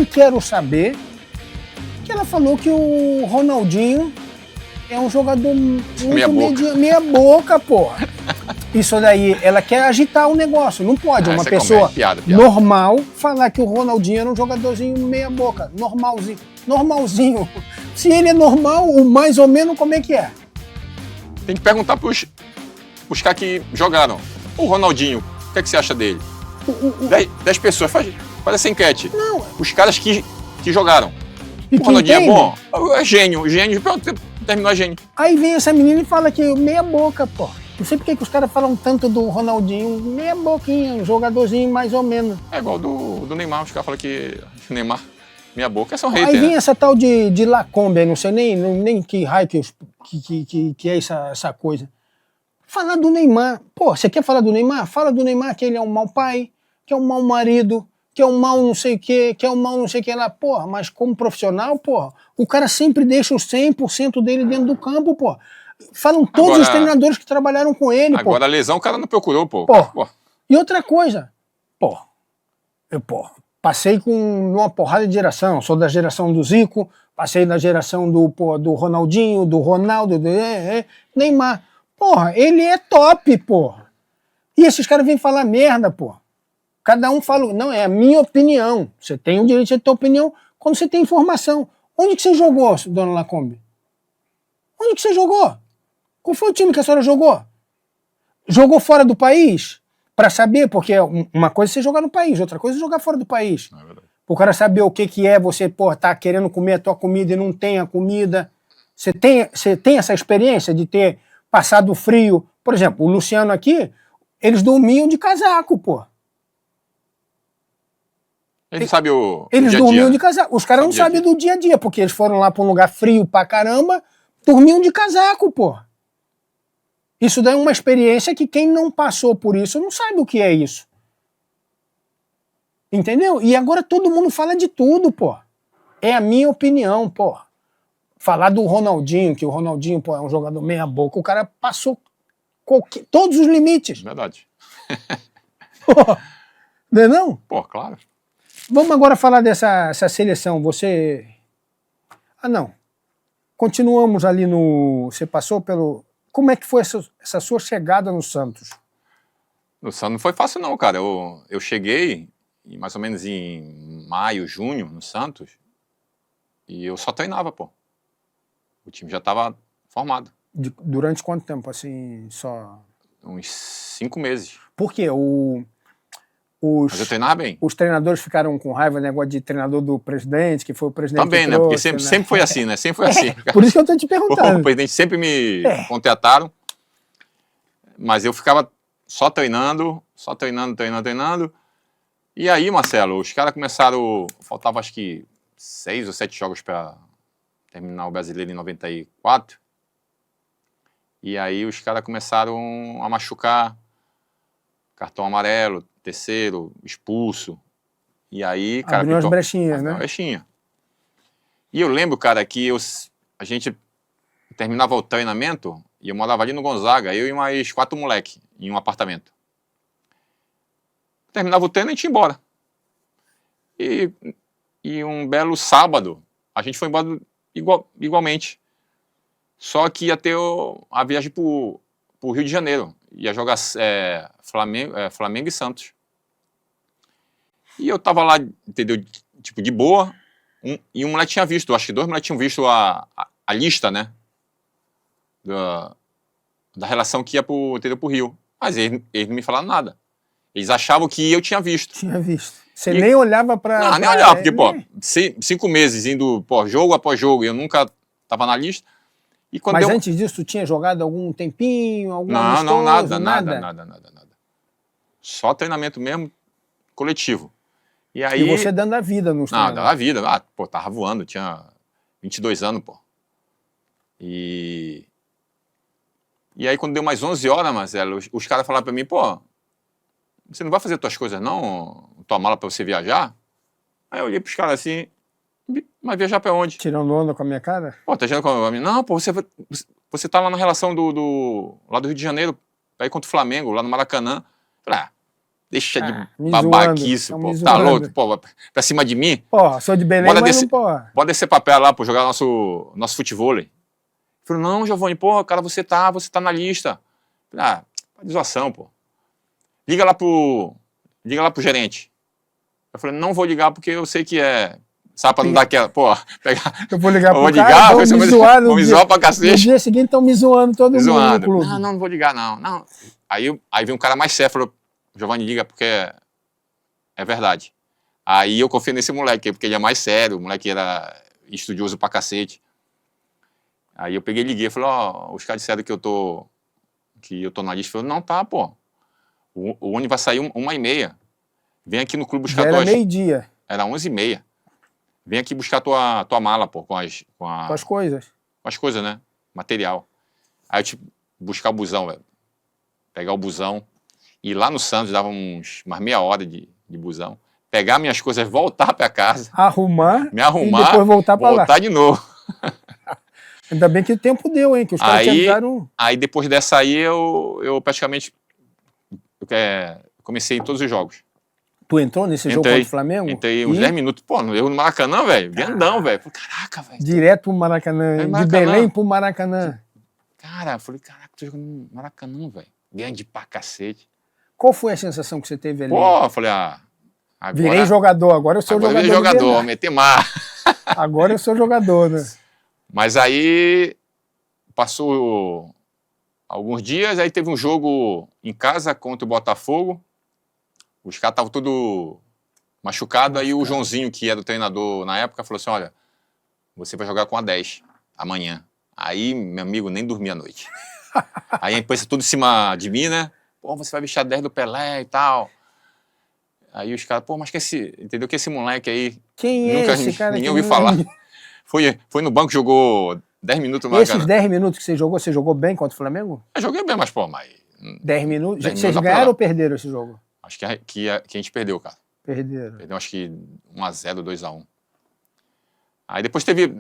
quero saber que ela falou que o Ronaldinho é um jogador muito meia boca, porra. Isso daí, ela quer agitar o negócio. Não pode uma pessoa piada. Normal falar que o Ronaldinho era um jogadorzinho meia boca. Normalzinho. Se ele é normal, o mais ou menos, como é que é? Tem que perguntar pros caras que jogaram. O Ronaldinho, o que é que você acha dele? 10 pessoas, faz essa enquete. Não. Os caras que jogaram. O Ronaldinho é bom? É gênio. Pronto, terminou a gênio. Aí vem essa menina e fala que meia boca, pô. Não sei por que os caras falam tanto do Ronaldinho. Meia boquinha, um jogadorzinho mais ou menos. É igual do Neymar. Os caras falam que o Neymar, meia boca, é só um hater. Aí vem essa tal de Lacombe, não sei nem que raio que é essa coisa. Falar do Neymar. Pô, você quer falar do Neymar? Fala do Neymar que ele é um mau pai, que é um mau marido, que é um mau não sei o quê, que é um mau não sei o que lá. Porra, mas como profissional, porra, o cara sempre deixa o 100% dele dentro do campo, porra. Falam todos os treinadores que trabalharam com ele, pô. Agora a lesão o cara não procurou, pô. E outra coisa, eu passei com uma porrada de geração. Sou da geração do Zico, passei da geração do Ronaldinho, do Ronaldo, do Neymar. Porra, ele é top, porra. E esses caras vêm falar merda, porra. Cada um fala, não, é a minha opinião. Você tem o direito de ter opinião quando você tem informação. Onde que você jogou, dona Lacombe? Onde que você jogou? Qual foi o time que a senhora jogou? Jogou fora do país? Para saber, porque uma coisa é você jogar no país, outra coisa é jogar fora do país. É verdade. O cara saber o que é você, tá querendo comer a tua comida e não tem a comida. Você tem essa experiência de ter passado frio? Por exemplo, o Luciano aqui, eles dormiam de casaco, pô. Eles sabem o Eles dia a dia, dormiam de casaco. Os caras não sabem do dia a dia, porque eles foram lá para um lugar frio pra caramba, dormiam de casaco, pô. Isso daí é uma experiência que quem não passou por isso não sabe o que é isso. Entendeu? E agora todo mundo fala de tudo, pô. É a minha opinião, pô. Falar do Ronaldinho, que o Ronaldinho, pô, é um jogador meia boca, o cara passou todos os limites. Verdade. Pô, não é não? Pô, claro. Vamos agora falar dessa seleção. Você... não. Continuamos ali no... Você passou pelo... Como é que foi essa sua chegada no Santos? No Santos não foi fácil não, cara. Eu cheguei mais ou menos em maio, junho, no Santos, e eu só treinava, pô. O time já estava formado. Durante quanto tempo, assim, só? Uns 5 meses. Por quê? Mas eu treinava bem. Os treinadores ficaram com raiva, negócio de treinador do presidente, que foi o presidente também, que né? trouxe, Porque sempre foi assim, né? Sempre foi assim. Por isso que eu tô te perguntando. O presidente sempre me contrataram, mas eu ficava só treinando. E aí, Marcelo, os caras começaram... Faltava acho que 6 ou 7 jogos para terminar o Brasileiro em 94. E aí os caras começaram a machucar. Cartão amarelo, terceiro, expulso. E aí, cara... Abriu umas brechinhas, né? Brechinha. E eu lembro, cara, que a gente terminava o treinamento e eu morava ali no Gonzaga, eu e mais 4 moleques em um apartamento. Terminava o treino e a gente ia embora. E um belo sábado, a gente foi embora igualmente. Só que ia ter a viagem pro Rio de Janeiro. Ia jogar Flamengo e Santos. E eu tava lá, entendeu? Tipo, de boa. E um moleque tinha visto, acho que 2 moleques tinham visto a lista, né? Da relação que ia pro Rio. Mas eles não me falaram nada. Eles achavam que eu tinha visto. Tinha visto. Você nem olhava pra... Não, nem olhava, porque, pô, 5 meses indo, pô, jogo após jogo, e eu nunca tava na lista. E quando Mas antes disso, tu tinha jogado algum tempinho, Não, nada. Só treinamento mesmo, coletivo. E aí... E você dando a vida nos treinamentos? Não, dando a vida. Pô, tava voando, tinha 22 anos, pô. E aí quando deu mais 11 horas, Marcelo, os caras falaram pra mim, pô, você não vai fazer tuas coisas não? Tua mala pra você viajar? Aí eu olhei pros caras assim, mas viajar pra onde? Tirando onda com a minha cara? Pô, tá tirando com a minha... Não, pô, você tá lá na relação lá do Rio de Janeiro, pra ir contra o Flamengo, lá no Maracanã. Falei, Deixa de Me babaquice, zoando, pô. me Tá zoando. louco, pô. Pra cima de mim? Pô, sou de Belém, Bora mas descer, não, pô. bora descer papel lá, pô, jogar nosso futevôlei. Falei, não, Giovanni, pô, cara, você tá na lista. Falei, tá de zoação, pô. Liga lá pro gerente. Eu falei, não vou ligar porque eu sei que é... Sabe, pra não dar aquela, pô, pegar... Eu vou ligar Eu pro vou cara, ligar, vão me zoar vão me zoar pra cacete. No dia seguinte estão me zoando todo Me mundo no zoando. clube. Não vou ligar, não. Aí vem um cara mais sério, falou, Giovanni, liga porque é verdade. Aí eu confio nesse moleque, porque ele é mais sério, o moleque era estudioso pra cacete. Aí eu peguei e liguei, falei, ó, os caras disseram que eu tô na lista. Falei, não, tá, pô. O ônibus vai sair 1h30. Vem aqui no clube buscar Já era meio-dia. Era 11h30. Vem aqui buscar tua mala, pô, com as coisas. Com as coisas, né? Material. Aí eu tive que buscar o busão, velho. Pegar o busão. Ir lá no Santos, dava umas meia hora de busão. Pegar minhas coisas, voltar pra casa. Arrumar. Me arrumar. E depois voltar pra lá. Voltar de novo. Ainda bem que o tempo deu, hein? Que os caras te avisaram. Aí depois dessa aí, eu praticamente comecei em todos os jogos. Tu entrou nesse jogo contra o Flamengo? Entrei uns 10 minutos. Pô, eu no Maracanã, velho. Grandão, velho. Caraca, velho. Direto pro Maracanã. De Belém pro Maracanã. Cara, eu falei, caraca, tô jogando no Maracanã, velho. Grande pra cacete. Qual foi a sensação que você teve ali? Pô, eu falei, agora... Virei jogador, agora eu sou jogador. Virei jogador, meter mar. Agora eu sou jogador, né? Mas aí passou alguns dias, aí teve um jogo em casa contra o Botafogo. Os caras estavam todos machucados, aí o Joãozinho, que era o treinador na época, falou assim, olha, você vai jogar com a 10 amanhã. Aí, meu amigo, nem dormia à noite. Aí a imprensa tudo em cima de mim, né? Pô, você vai vestir a 10 do Pelé e tal. Aí os caras, pô, mas entendeu que esse moleque aí... Quem é esse cara? Ninguém ouviu falar. Foi no banco, jogou 10 minutos. Esses 10 minutos que você jogou bem contra o Flamengo? Eu joguei bem, mas, pô, 10 minutos? Vocês ganharam ou perderam esse jogo? Acho que a gente perdeu, cara. Perderam. Perdeu, acho que 1-0, 2-1. Aí depois teve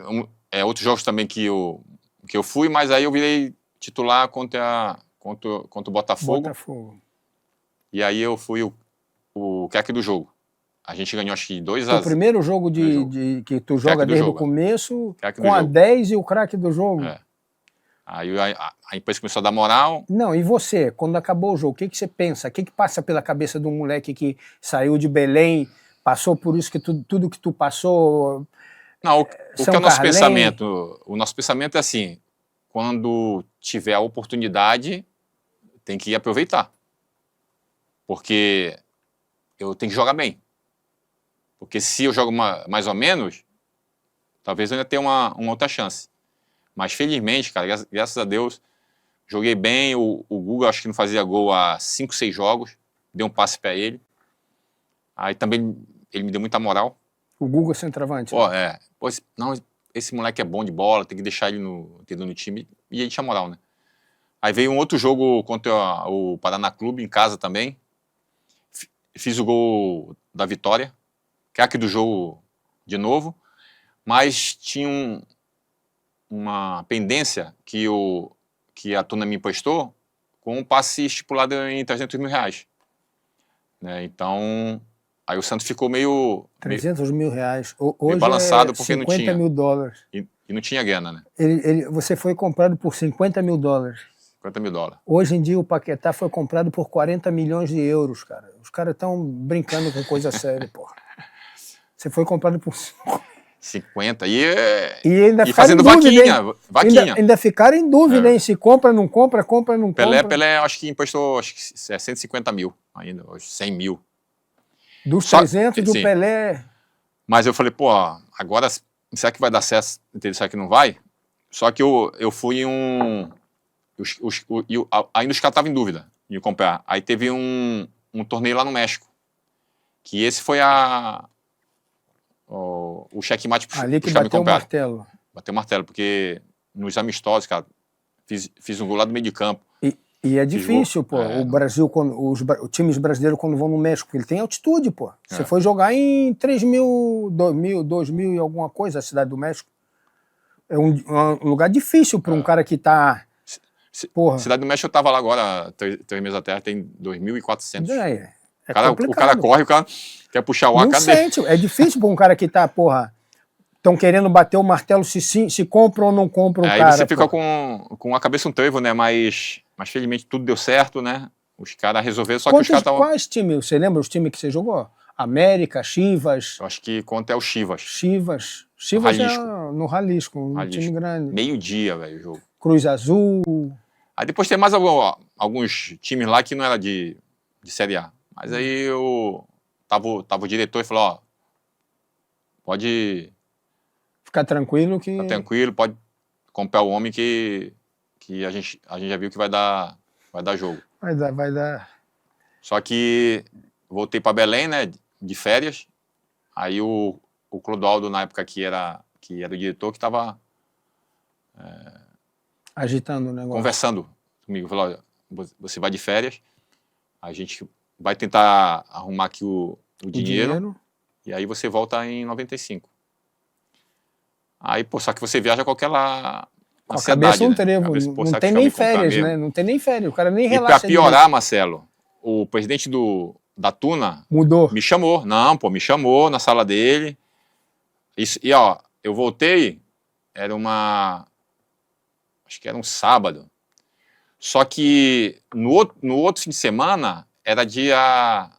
outros jogos também que eu fui, mas aí eu virei titular contra o Botafogo. E aí eu fui o craque do jogo. A gente ganhou, acho que 2-0. O primeiro jogo que tu joga desde o começo, com a 10 e o craque do jogo. É. Aí a imprensa começou a dar moral. Não, e você, quando acabou o jogo, o que você pensa? O que passa pela cabeça de um moleque que saiu de Belém, passou por isso, tudo que tu passou? Não, o que é o nosso pensamento? O nosso pensamento é assim, quando tiver a oportunidade, tem que aproveitar. Porque eu tenho que jogar bem. Porque se eu jogo mais ou menos, talvez eu ainda tenha uma outra chance. Mas felizmente, cara, graças a Deus, joguei bem. O Guga, acho que não fazia gol há 5, 6 jogos. Dei um passe pra ele. Aí também ele me deu muita moral. O Guga centroavante? Pô, não, esse moleque é bom de bola, tem que deixar ele no time. E ele tinha moral, né? Aí veio um outro jogo contra o Paraná Clube, em casa também. Fiz o gol da vitória. Craque do jogo de novo. Mas tinha uma pendência que a Tuna me emprestou com um passe estipulado em 300 mil reais. Né? Então, aí o Santos ficou meio... 300 mil reais. Hoje meio balançado porque não tinha. 50 mil dólares. E não tinha grana, né? Você foi comprado por 50 mil dólares. 50 mil dólares. Hoje em dia o Paquetá foi comprado por 40 milhões de euros, cara. Os caras estão brincando com coisa séria, porra. Você foi comprado por 50 e ainda fazendo dúvida, vaquinha. Ainda ficaram em dúvida, hein? Se compra, não compra, não compra. Pelé, acho que emprestou 150 mil ainda, 100 mil. Dos 300 do Pelé. Mas eu falei, pô, agora será que vai dar certo? Será que não vai? Só que eu fui ainda os caras estavam em dúvida de comprar. Aí teve um torneio lá no México. Que esse foi o checkmate para ali que bateu o martelo. Bateu o martelo, porque nos amistosos, cara, fiz um gol lá do meio de campo. E é difícil, pô. O Brasil, os times brasileiros, quando vão no México, ele tem altitude, pô. Você foi jogar em 3.000, 2.000 e alguma coisa, a cidade do México. É um lugar difícil para um cara que tá... Porra. Cidade do México eu tava lá agora, 3 meses atrás, tem 2.400. É O cara complicado. corre, o cara quer puxar o ar. Não sente. É difícil para um cara que tá, porra, estão querendo bater o martelo se compra ou não compra o Aí cara. você fica porra. com a cabeça um trevo, né? Mas felizmente tudo deu certo, né? Os caras resolveram, só que os caras estavam... Quais times? Você lembra os times que você jogou? América, Chivas. Eu acho que conta é o Chivas. Chivas Jalisco. no Jalisco, um Jalisco. time grande. Meio-dia, velho, o jogo. Cruz Azul. Aí depois tem mais alguns times lá que não era de Série A. Mas aí tava o diretor e falou, ó, pode Ficar tranquilo que... ficar tranquilo, pode comprar o homem que a gente já viu que vai dar jogo. Vai dar. Só que voltei para Belém, né, de férias. Aí o Clodoaldo, na época que era o diretor, que estava Agitando o negócio. conversando comigo. Falou, olha, você vai de férias, a gente vai tentar arrumar aqui o dinheiro, e aí você volta em 95. Aí, pô, só que você viaja com aquela Com a cabeça um né? trevo, Pô, não será tem que nem vai me comprar férias, mesmo? né? Não tem nem férias, o cara nem E relaxa. pra piorar, Marcelo, o presidente da Tuna Mudou. me chamou. Não, pô, me chamou na sala dele. E ó, eu voltei, acho que era um sábado. Só que no outro fim de semana, era dia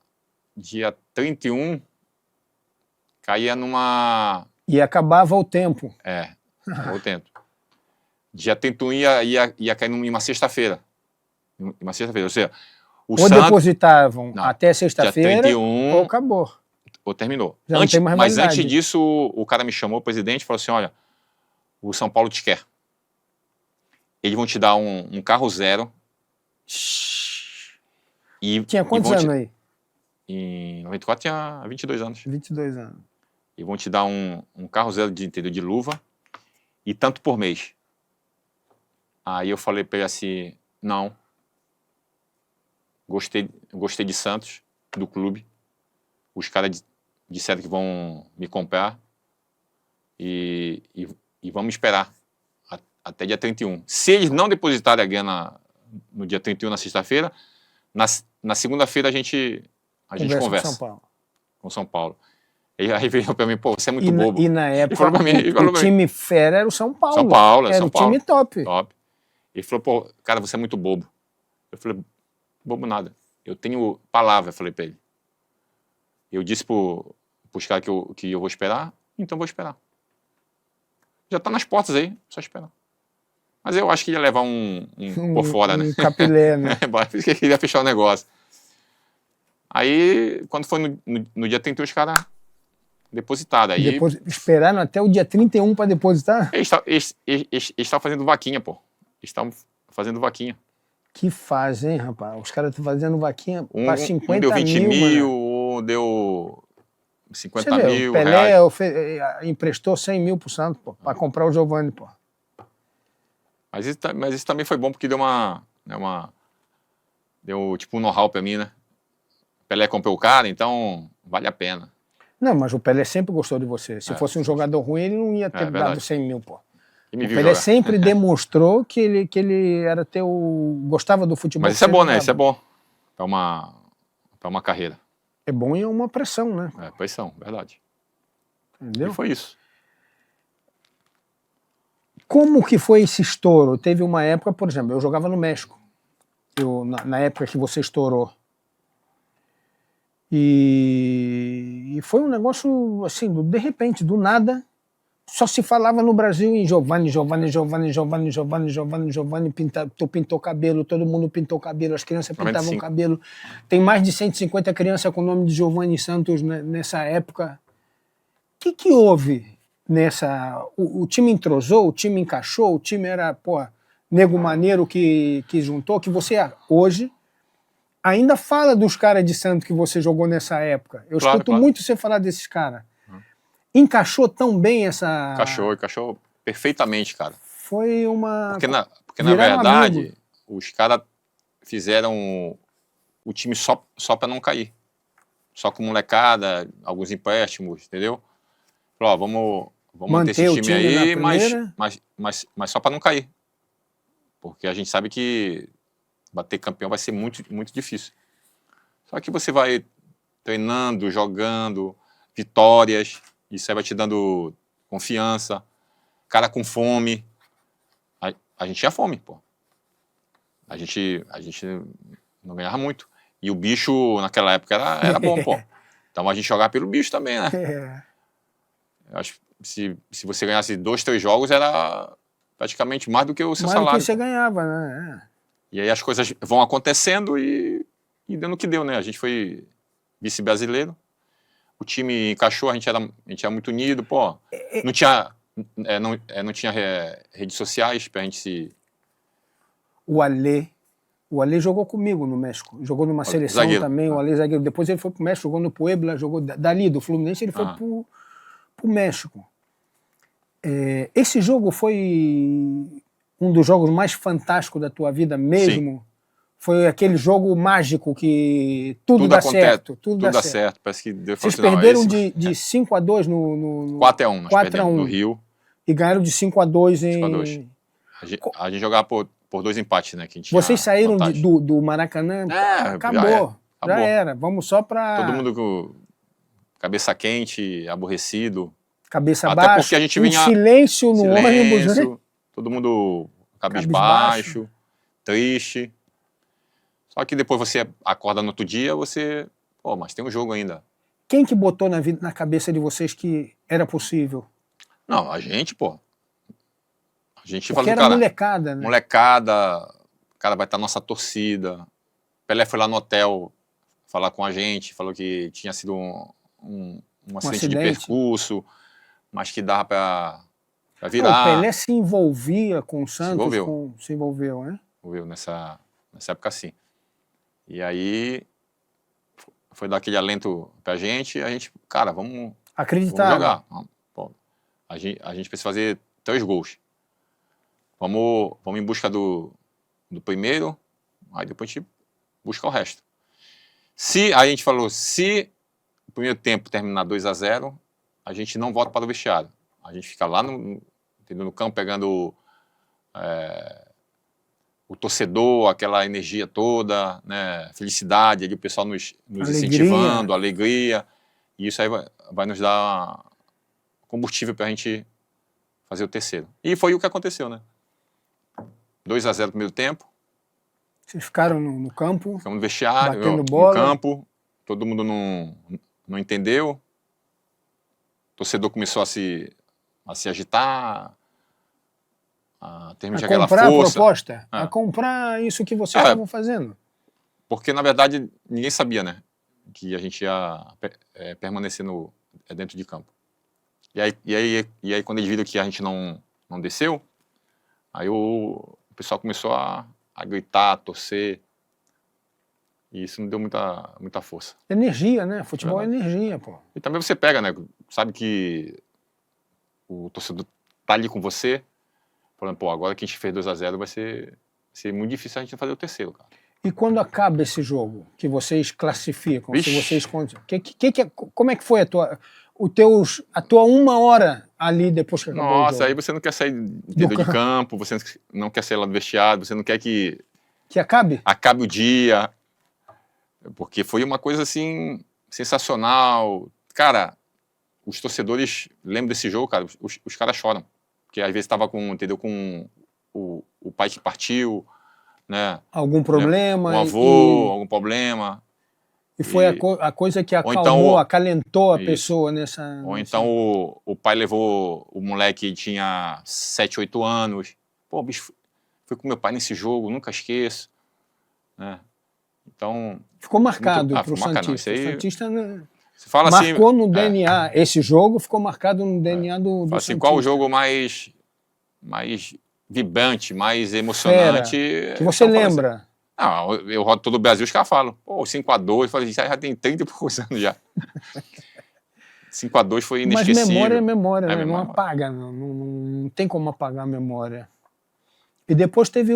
31, caía numa... E acabava o tempo. O tempo. Dia 31 ia cair em uma sexta-feira. Uma sexta-feira, ou seja, Ou Santos... depositavam Não, até sexta-feira, dia 31, ou acabou. ou terminou. Já não tem mais mas validade. antes disso, o cara me chamou, o presidente, e falou assim, olha, o São Paulo te quer. Eles vão te dar um carro zero. Tinha quantos anos aí? Em 94 tinha 22 anos. 22 anos. E vão te dar um carro zero de luva e tanto por mês. Aí eu falei para ele assim, não. Gostei de Santos, do clube. Os caras disseram que vão me comprar e vamos esperar até dia 31. Se eles não depositarem a grana no dia 31, na sexta-feira, na segunda-feira a gente conversa com São Paulo. E aí veio pra mim, pô, você é muito bobo. E na época, o time fera era o São Paulo. São Paulo, era o time top. Ele falou, pô, cara, você é muito bobo. Eu falei, bobo nada. Eu tenho palavra, falei pra ele. Eu disse pros caras que eu vou esperar, então vou esperar. Já tá nas portas aí, só esperar. Mas eu acho que ia levar um por fora, né? Um capilé, né? Por isso que ele ia fechar o negócio. Aí, quando foi no dia 31, os caras depositaram. Aí, esperaram até o dia 31 para depositar? Eles estavam fazendo vaquinha, pô. Eles estavam fazendo vaquinha. Que faz, hein, rapaz? Os caras estão fazendo vaquinha para 50 um deu 20 mil, mano. um deu 50 Você mil. O Pelé emprestou 100 mil pro Santos, pô, para comprar o Giovani, pô. Mas isso também foi bom porque deu deu tipo um know-how pra mim, né? O Pelé comprou o cara, então vale a pena. Não, mas o Pelé sempre gostou de você. Se fosse um jogador ruim, ele não ia ter dado 100 mil, pô. O Pelé sempre demonstrou que ele era gostava do futebol. Mas isso é bom, né? Isso é bom pra uma carreira. É bom e é uma pressão, né? É, pressão, verdade. Entendeu? E foi isso. Como que foi esse estouro? Teve uma época, por exemplo, eu jogava no México. Na época que você estourou. E foi um negócio, assim, de repente, do nada, só se falava no Brasil em Giovani, pintou cabelo, todo mundo pintou cabelo, as crianças pintavam cabelo. Tem mais de 150 crianças com o nome de Giovani Santos nessa época. O que houve nessa... O time entrosou, o time encaixou, o time era, pô, nego maneiro que juntou, que você hoje ainda fala dos caras de Santos que você jogou nessa época. Eu escuto muito você falar desses caras. Encaixou tão bem essa... Encaixou perfeitamente, cara. Foi uma... Porque na verdade, os caras fizeram o time só para não cair. Só com molecada, alguns empréstimos, entendeu? Falou, ó, vamos manter esse time aí, mas só para não cair. Porque a gente sabe que bater campeão vai ser muito, muito difícil. Só que você vai treinando, jogando, vitórias, isso aí vai te dando confiança, cara com fome. A gente tinha fome, pô. A gente não ganhava muito. E o bicho, naquela época, era bom, pô. Então a gente jogava pelo bicho também, né? Eu acho que se você ganhasse 2, 3 jogos, era praticamente mais do que o seu salário. Mais do que você ganhava, né? E aí as coisas vão acontecendo e deu no que deu, né? A gente foi vice-brasileiro, o time encaixou, a gente era muito unido, pô. Não tinha, não tinha redes sociais pra gente se... O Alê jogou comigo no México, jogou numa seleção zagueiro. também, o Alê zagueiro. Depois ele foi pro México, jogou no Puebla, jogou dali, do Fluminense, ele foi pro México. Esse jogo foi um dos jogos mais fantásticos da tua vida mesmo? Sim. Foi aquele jogo mágico que tudo dá certo. Tudo dá certo. Parece que Deus Vocês perderam de 5-2 no 4-1, nós perdemos no Rio. E ganharam de 5-2 em... 5-2. A gente jogava por 2 empates, né? Que a gente tinha Vocês saíram do Maracanã, acabou, já era. Vamos só pra... Todo mundo com cabeça quente, aborrecido. Cabeça até baixa, porque a gente vinha... silêncio no ônibus, né? Todo mundo cabisbaixo, triste. Só que depois você acorda no outro dia, você... Pô, mas tem um jogo ainda. Quem que botou na cabeça de vocês que era possível? Não, a gente, pô. A gente falou, era molecada, né? Molecada, o cara vai estar na nossa torcida. Pelé foi lá no hotel falar com a gente, falou que tinha sido um acidente de percurso, mas que dava pra virar. O Pelé se envolvia com o Santos? Se envolveu, né? Envolveu nessa época, sim. E aí foi dar aquele alento pra gente, e a gente, cara, vamos jogar. Pô, a gente precisa fazer 3 gols. Vamos em busca do primeiro, aí depois a gente busca o resto. Aí a gente falou, se o primeiro tempo terminar 2-0, a gente não volta para o vestiário. A gente fica lá no campo pegando o torcedor, aquela energia toda, né, felicidade, ali o pessoal nos incentivando, alegria, e isso aí vai nos dar combustível para a gente fazer o terceiro. E foi o que aconteceu, né? 2-0 no primeiro tempo. Vocês ficaram no campo? Ficamos no vestiário, batendo bola. no campo, todo mundo não entendeu. O torcedor começou a se agitar, a termos aquela força. A comprar a proposta, a comprar isso que vocês estavam fazendo. Porque, na verdade, ninguém sabia, né, que a gente ia permanecer dentro de campo. E aí, quando eles viram que a gente não desceu, aí o pessoal começou a gritar, a torcer, e isso não deu muita força. Energia, né? Futebol é energia, pô. E também você pega, né, sabe que o torcedor tá ali com você, falando, pô, agora que a gente fez 2-0 vai ser muito difícil a gente fazer o terceiro, cara. E quando acaba esse jogo, que vocês classificam, se vocês como é que foi a tua 1 hora ali depois que acabou o jogo? Nossa, aí você não quer sair de campo, você não quer sair lá do vestiário, você não quer que acabe? Acabe o dia, porque foi uma coisa assim sensacional. Cara, os torcedores lembram desse jogo, cara, os caras choram, porque às vezes estava com o pai que partiu, né? Algum problema. Um avô, algum problema. E foi a coisa que acalmou, acalentou a pessoa nessa... Ou então o pai levou o moleque que tinha 7, 8 anos. Pô, bicho, fui com meu pai nesse jogo, nunca esqueço. Né? Então... Ficou marcado para o Santista. O Santista marcou no DNA. Esse jogo ficou marcado no DNA do Santista. Qual o jogo mais vibrante, mais emocionante? Que você lembra? Não, eu rodo todo o Brasil, os caras falam, pô, 5-2, eu falei, isso aí já tem 30 e poucos anos já. 5-2 foi inesquecível. Mas memória é memória, né? Não apaga, não tem como apagar a memória. E depois teve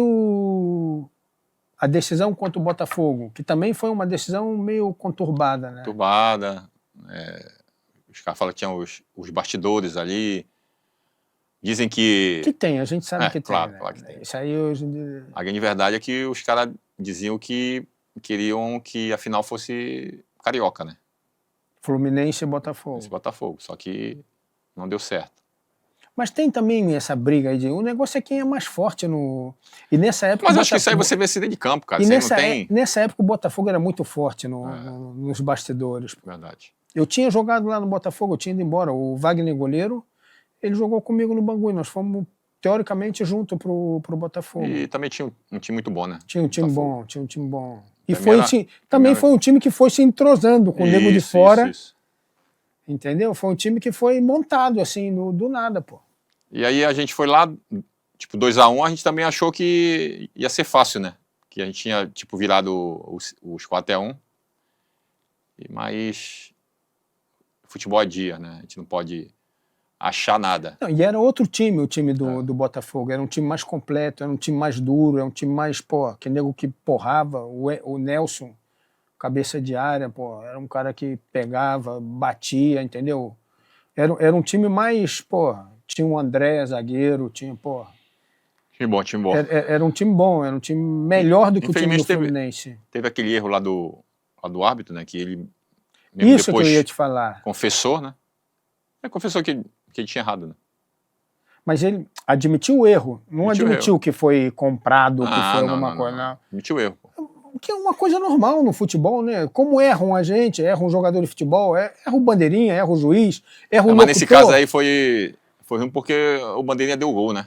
a decisão contra o Botafogo, que também foi uma decisão meio conturbada, né? Conturbada, os caras falam que tinham os bastidores ali. Dizem que... Que tem, a gente sabe que claro, tem. Claro que tem. Isso aí hoje... A grande verdade é que os caras diziam que queriam que a final fosse carioca, né? Fluminense e Botafogo. Esse Botafogo, só que não deu certo. Mas tem também essa briga aí o negócio é quem é mais forte no... E nessa época... Mas acho que isso aí você vê se dentro de campo, cara. E Você nessa, não tem... nessa época o Botafogo era muito forte nos bastidores. Verdade. Eu tinha jogado lá no Botafogo, eu tinha ido embora. O Wagner goleiro, ele jogou comigo no Bangu. Nós fomos, teoricamente, junto pro Botafogo. E também tinha um time muito bom, né? Tinha um time Botafogo. bom, tinha um time bom. E também foi um time que foi se entrosando com o nego de fora. Isso. Entendeu? Foi um time que foi montado, assim, do nada, pô. E aí a gente foi lá, tipo, 2-1, a gente também achou que ia ser fácil, né? Que a gente tinha, tipo, virado os 4-1. Mas futebol é dia, né? A gente não pode achar nada. Não, e era outro time, o time do Botafogo. Era um time mais completo, era um time mais duro, era um time mais, pô, que nego que porrava. O Nelson, cabeça de área, pô, era um cara que pegava, batia, entendeu? Era um time mais, pô, tinha o André, zagueiro, tinha, pô... Time bom, time bom. Era um time bom, era um time melhor do que o time do Fluminense. Teve aquele erro lá do árbitro, né? Que ele mesmo isso depois que eu ia te falar. Confessou, né? Ele confessou que ele tinha errado, né? Mas ele admitiu o erro, não admitiu que foi comprado, que foi alguma coisa. Não. Admitiu o erro. Que é uma coisa normal no futebol, né? Como erram a gente, erra um jogador de futebol, erra o bandeirinha, erra o juiz, erra o locutor. Mas nesse caso aí foi ruim porque o bandeirinha deu o gol, né?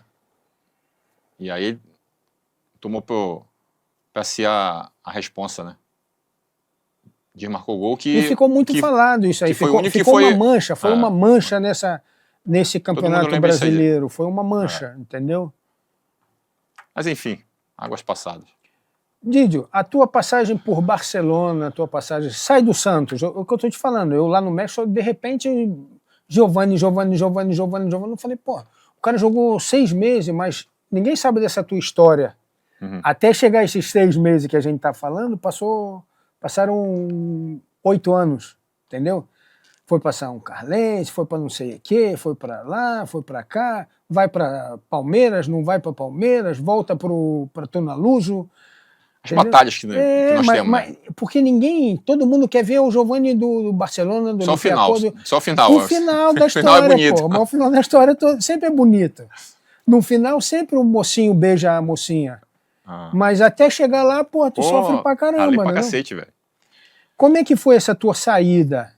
E aí ele tomou pra si a responsa, né? Desmarcou o gol E ficou muito falado isso aí. Ficou uma mancha, foi uma mancha nesse campeonato brasileiro. Foi uma mancha, entendeu? Mas enfim, águas passadas. Didio, a tua passagem por Barcelona, a tua passagem... Sai do Santos, o que eu tô te falando. Eu lá no México, de repente, Giovani, eu falei, pô, o cara jogou 6 meses, mas ninguém sabe dessa tua história. Uhum. Até chegar esses 6 meses que a gente tá falando, passaram 8 anos, entendeu? Foi passar um Carlense, foi para não sei o quê, foi para lá, foi para cá, vai para Palmeiras, não vai para Palmeiras, volta para Tunaluso. As batalhas que nós temos. Mas, porque todo mundo quer ver o Giovani do Barcelona, do só o final, só o final. O final da história, é bonito. Pô, mas o final da história sempre é bonito. No final, sempre o mocinho beija a mocinha. Mas até chegar lá, pô, tu sofre pra caramba, pra né? Cacete, velho. Como é que foi essa tua saída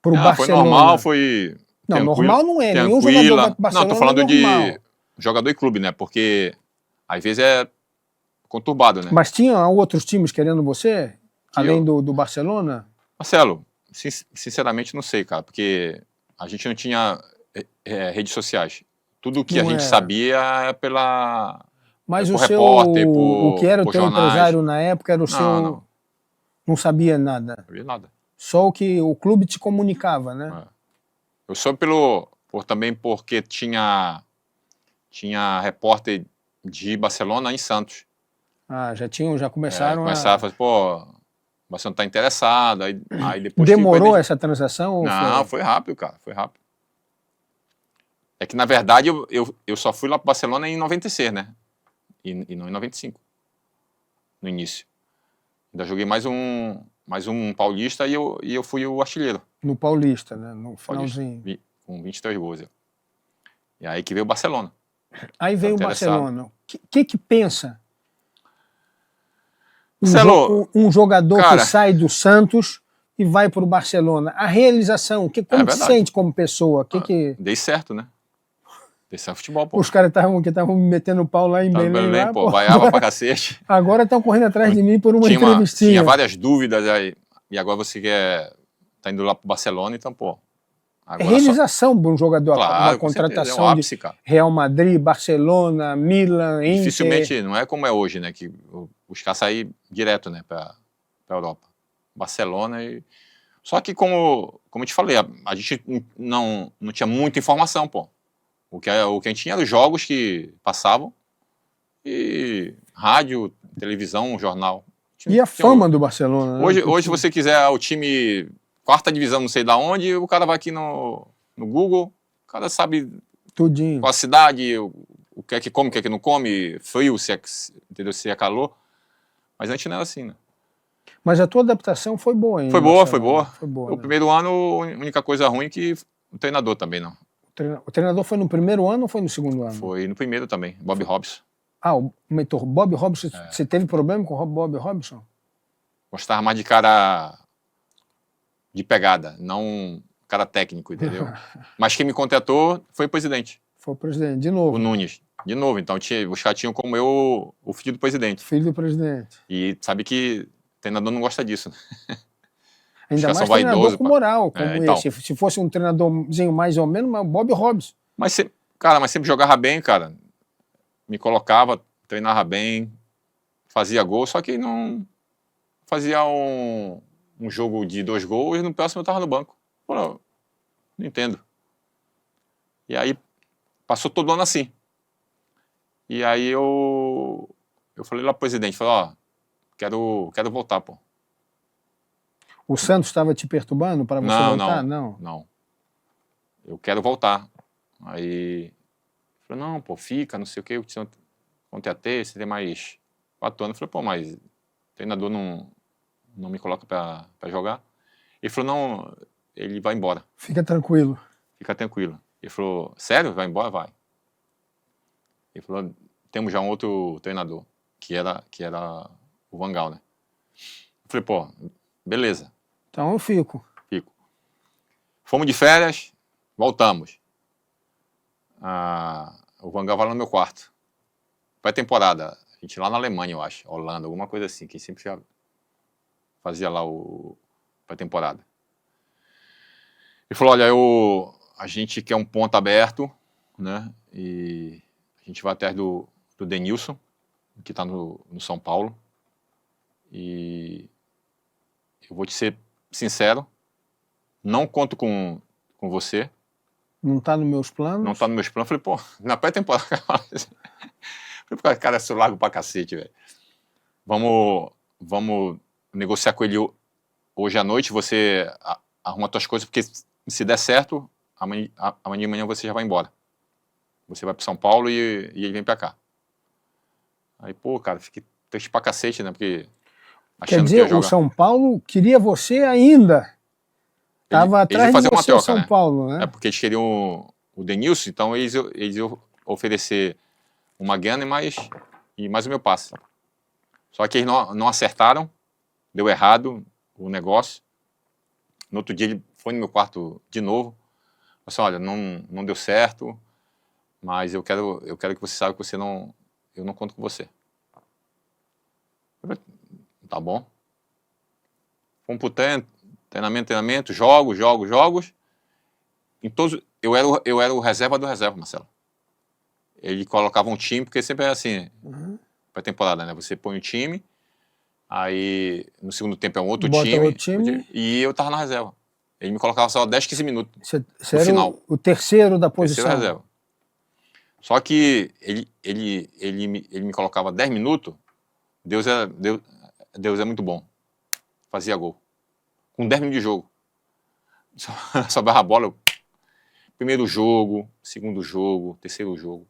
pro Barcelona? Foi normal, foi... Não, normal não é. Nenhum jogador vai pro Barcelona. Não, tô falando de jogador e clube, né? Porque às vezes é conturbado, né? Mas tinha outros times querendo você? Além do Barcelona? Marcelo, sinceramente não sei, cara. Porque a gente não tinha redes sociais. Tudo que a gente sabia é pela... Mas o repórter, o que era o teu jornais. empresário na época era o seu... Não sabia nada? Não sabia nada. Só o que o clube te comunicava, né? Eu soube também porque tinha repórter de Barcelona em Santos. Já começaram começaram a falar, pô, o Barcelona tá interessado, aí depois... Demorou essa transação? Não, foi rápido, cara, foi rápido. É que, na verdade, eu só fui lá pro Barcelona em 96, né? E não em 95, no início. Ainda joguei mais um paulista e eu fui o artilheiro. No Paulista, né? No finalzinho. Com 23 gols. E aí que veio o Barcelona. Aí veio o Barcelona. O que pensa um jogador que sai do Santos e vai para o Barcelona? A realização, como te sente como pessoa? Dei certo, né? Dei futebol, pô. Os caras estavam me metendo pau lá em Belém. Pô, vaiava pra cacete. Agora estão correndo atrás de mim por uma entrevistinha. Tinha várias dúvidas aí. E agora você tá indo lá pro Barcelona, então, pô. Realização para um jogador, claro, uma contratação ápice, de Real Madrid, Barcelona, Milan, Inter. Dificilmente, não é como é hoje, né? Que os caras saem direto, né, pra Europa. Barcelona e... Só que, como eu te falei, a gente não tinha muita informação, pô. O que a gente tinha eram os jogos que passavam e rádio, televisão, jornal. E a fama do Barcelona, né? Hoje se você quiser o time 4ª divisão, não sei da onde, o cara vai aqui no Google, o cara sabe tudinho. Qual a cidade, o que é que come, o que é que não come, frio, entendeu? Se é calor. Mas antes não era assim, né? Mas a tua adaptação foi boa, hein? Foi boa, foi Barcelona? boa. Foi boa, O né? primeiro ano, a única coisa ruim é que o treinador também não. O treinador foi no primeiro ano ou foi no segundo ano? Foi no primeiro também, Bob Robson. Ah, o mentor Bob Robson. Você teve problema com o Bob Robson? Gostava mais de cara de pegada, não cara técnico, entendeu? Mas quem me contratou foi o presidente. Foi o presidente, de novo. O Nunes, de novo. Então os caras tinham como eu o filho do presidente. Filho do presidente. E sabe que treinador não gosta disso, né? Ainda mais treinador com moral, como esse. Se fosse um treinadorzinho mais ou menos, mas o Bob Robson. Mas sempre jogava bem, cara. Me colocava, treinava bem, fazia gol, só que não fazia um jogo de 2 gols e no próximo eu tava no banco. Pô, não entendo. E aí passou todo ano assim. E aí eu falei lá pro presidente, falei, ó, quero voltar, pô. O Santos estava te perturbando para você voltar? Não. Eu quero voltar. Aí ele falou, não, pô, fica, não sei o que, eu te contratei, você tem mais 4 anos. Eu falei, pô, mas o treinador não me coloca pra jogar. Ele falou, não, ele vai embora. Fica tranquilo. Fica tranquilo. Ele falou, sério? Vai embora? Vai. Ele falou, temos já um outro treinador, que era o Van Gaal, né? Eu falei, pô, beleza. Então eu fico. Fico. Fomos de férias, voltamos. O Van Gaal vai lá no meu quarto. Pré-temporada. A gente lá na Alemanha, eu acho. Holanda, alguma coisa assim, que sempre já fazia lá o pré-temporada. Ele falou, olha, a gente quer um ponto aberto, né? E a gente vai atrás do Denilson, que está no São Paulo. E eu vou te ser sincero, não conto com você. Não está nos meus planos? Não está nos meus planos. Falei, pô, na pré-temporada. Falei, cara, eu sou largo pra cacete, velho. Vamos negociar com ele hoje à noite, você arruma suas coisas, porque se der certo, amanhã de manhã você já vai embora. Você vai para São Paulo e ele vem para cá. Aí, pô, cara, fiquei triste pra cacete, né? Porque quer dizer, o São Paulo queria você ainda. Estava atrás de você, o São Paulo, né? É porque eles queriam o Denilson, então eles iam oferecer uma grana e mais o meu passe. Só que eles não acertaram, deu errado o negócio. No outro dia ele foi no meu quarto de novo. Falei assim, olha, não deu certo, mas eu quero que você saiba que eu não conto com você. Eu falei, tá bom. Fomos pro treinamento, jogos. Em todos, eu era o reserva do reserva, Marcelo. Ele colocava um time, porque sempre é assim, pra temporada, né? Você põe um time, aí no segundo tempo é um outro time, e eu tava na reserva. Ele me colocava só 10, 15 minutos no final. O terceiro da posição. Terceiro reserva. Só que ele me colocava 10 minutos, Deus é muito bom. Fazia gol. Com 10 minutos de jogo. Sobrava a bola. Primeiro jogo, segundo jogo, terceiro jogo.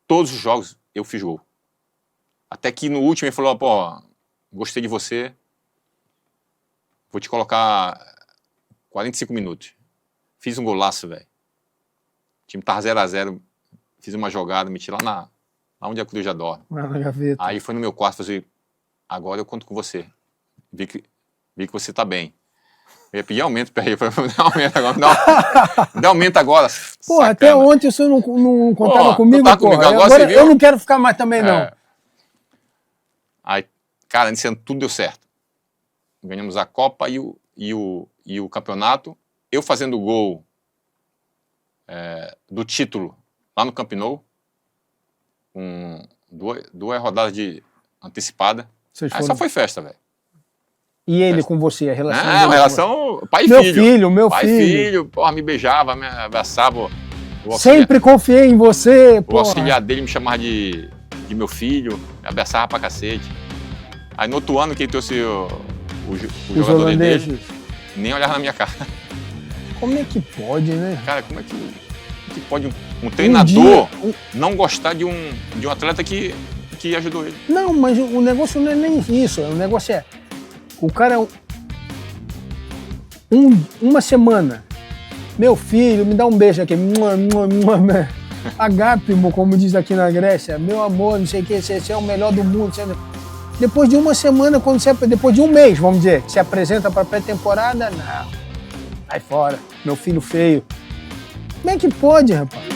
Todos os jogos eu fiz gol. Até que no último ele falou, pô, gostei de você. Vou te colocar 45 minutos. Fiz um golaço, velho. O time tava 0-0. Fiz uma jogada, meti lá onde a Cruz já dorme. Na gaveta. Aí foi no meu quarto, falei, agora eu conto com você. Vi que você tá bem. Eu ia pedir aumento pra ele. Falei, me dá aumento agora. Me dá aumento agora. Pô, até ontem o senhor não contava comigo, pô. Agora eu não quero ficar mais também, não. Aí, cara, nesse ano tudo deu certo. Ganhamos a Copa e o campeonato. Eu fazendo gol do título lá no Camp Nou, com 2 rodadas de antecipada. Aí só foi festa, velho. E ele com você, a relação dele? A relação pai e filho. Meu filho. Pai e filho, porra, me beijava, me abraçava. Sempre confiei em você, porra. O auxiliar dele me chamava de meu filho, me abraçava pra cacete. Aí no outro ano que ele trouxe o jogador dele, nem olhava na minha cara. Como é que pode, né? Cara, como é que pode um treinador não gostar de um atleta que ajudou ele? Não, mas o negócio não é nem isso. O negócio é O cara, uma semana, meu filho, me dá um beijo aqui, agapimo, como diz aqui na Grécia, meu amor, não sei o que, você é o melhor do mundo. Depois de uma semana, depois de um mês, vamos dizer, se apresenta para pré-temporada, não, vai fora, meu filho feio. Como é que pode, rapaz?